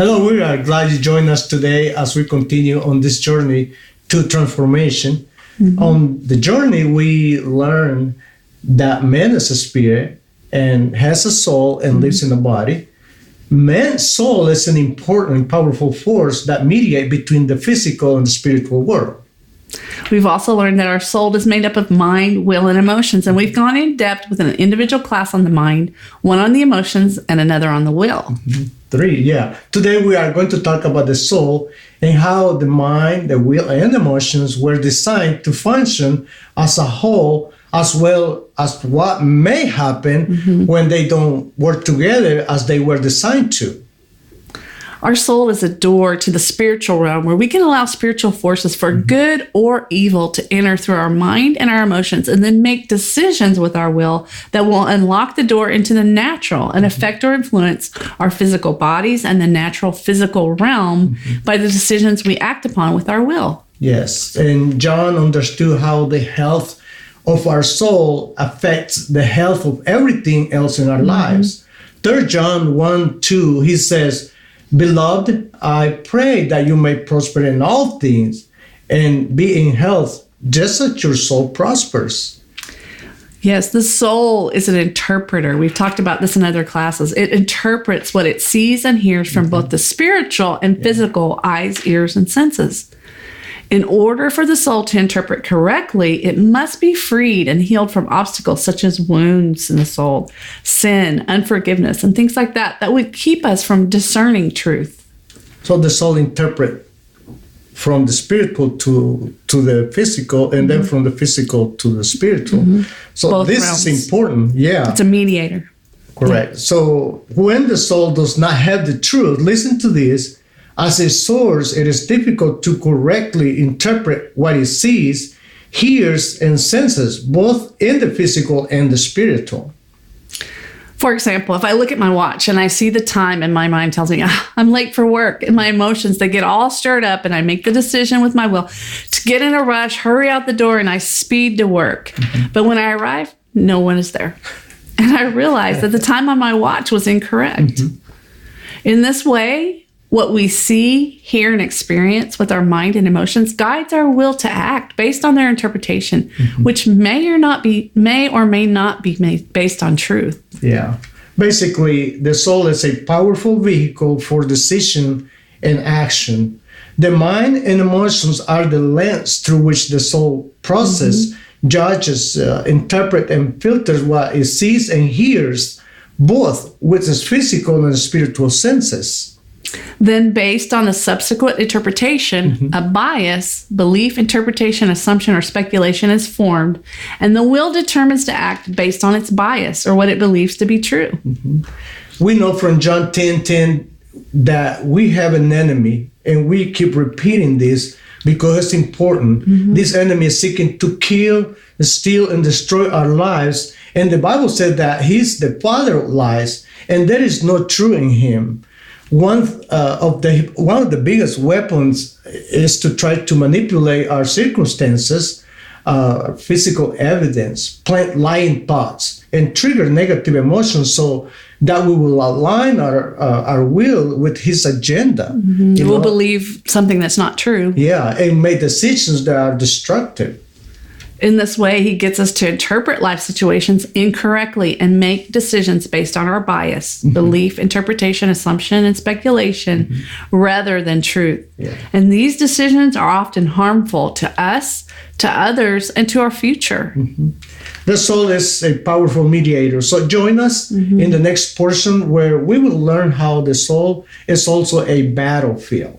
Hello, we are glad you joined us today as we continue on this journey to transformation. On the journey, we learn that man is a spirit and has a soul and lives in a body. Man's soul is an important, powerful force that mediates between the physical and the spiritual world. We've also learned that our soul is made up of mind, will, and emotions, and we've gone in depth with an individual class on the mind, one on the emotions, and another on the will. 3, yeah. Today we are going to talk about the soul and how the mind, the will, and emotions were designed to function as a whole, as well as what may happen when they don't work together as they were designed to. Our soul is a door to the spiritual realm where we can allow spiritual forces for good or evil to enter through our mind and our emotions and then make decisions with our will that will unlock the door into the natural and affect or influence our physical bodies and the natural physical realm by the decisions we act upon with our will. Yes, and John understood how the health of our soul affects the health of everything else in our lives. 3 John 1:2, he says, "Beloved, I pray that you may prosper in all things and be in health, just as your soul prospers." Yes, the soul is an interpreter. We've talked about this in other classes. It interprets what it sees and hears from both the spiritual and physical eyes, ears, and senses. In order for the soul to interpret correctly, it must be freed and healed from obstacles such as wounds in the soul, sin, unforgiveness, and things like that would keep us from discerning truth. So the soul interprets from the spiritual to the physical, and then from the physical to the spiritual. So Both this realms. is important. Yeah, It's a mediator. correct. So when the soul does not have the truth, listen to this. As a source, it is difficult to correctly interpret what it sees, hears, and senses, both in the physical and the spiritual. For example, if I look at my watch and I see the time and my mind tells me I'm late for work, and my emotions, they get all stirred up, and I make the decision with my will to get in a rush, hurry out the door, and I speed to work. But when I arrive, no one is there. And I realize that the time on my watch was incorrect. In this way, what we see, hear, and experience with our mind and emotions guides our will to act based on their interpretation, which may or may not be made based on truth. Yeah. Basically, the soul is a powerful vehicle for decision and action. The mind and emotions are the lens through which the soul processes, judges, interprets, and filters what it sees and hears, both with its physical and spiritual senses. Then, based on the subsequent interpretation, a bias, belief, interpretation, assumption, or speculation is formed, and the will determines to act based on its bias or what it believes to be true. We know from John 10:10 that we have an enemy, and we keep repeating this because it's important. This enemy is seeking to kill, steal, and destroy our lives, and the Bible said that he's the father of lies, and there is no truth in him. One of the biggest weapons is to try to manipulate our circumstances, physical evidence, plant lying thoughts, and trigger negative emotions so that we will align our will with his agenda. We'll believe something that's not true. Yeah, and make decisions that are destructive. In this way, he gets us to interpret life situations incorrectly and make decisions based on our bias, belief, interpretation, assumption, and speculation rather than truth. Yeah. And these decisions are often harmful to us, to others, and to our future. The soul is a powerful mediator. So join us in the next portion where we will learn how the soul is also a battlefield.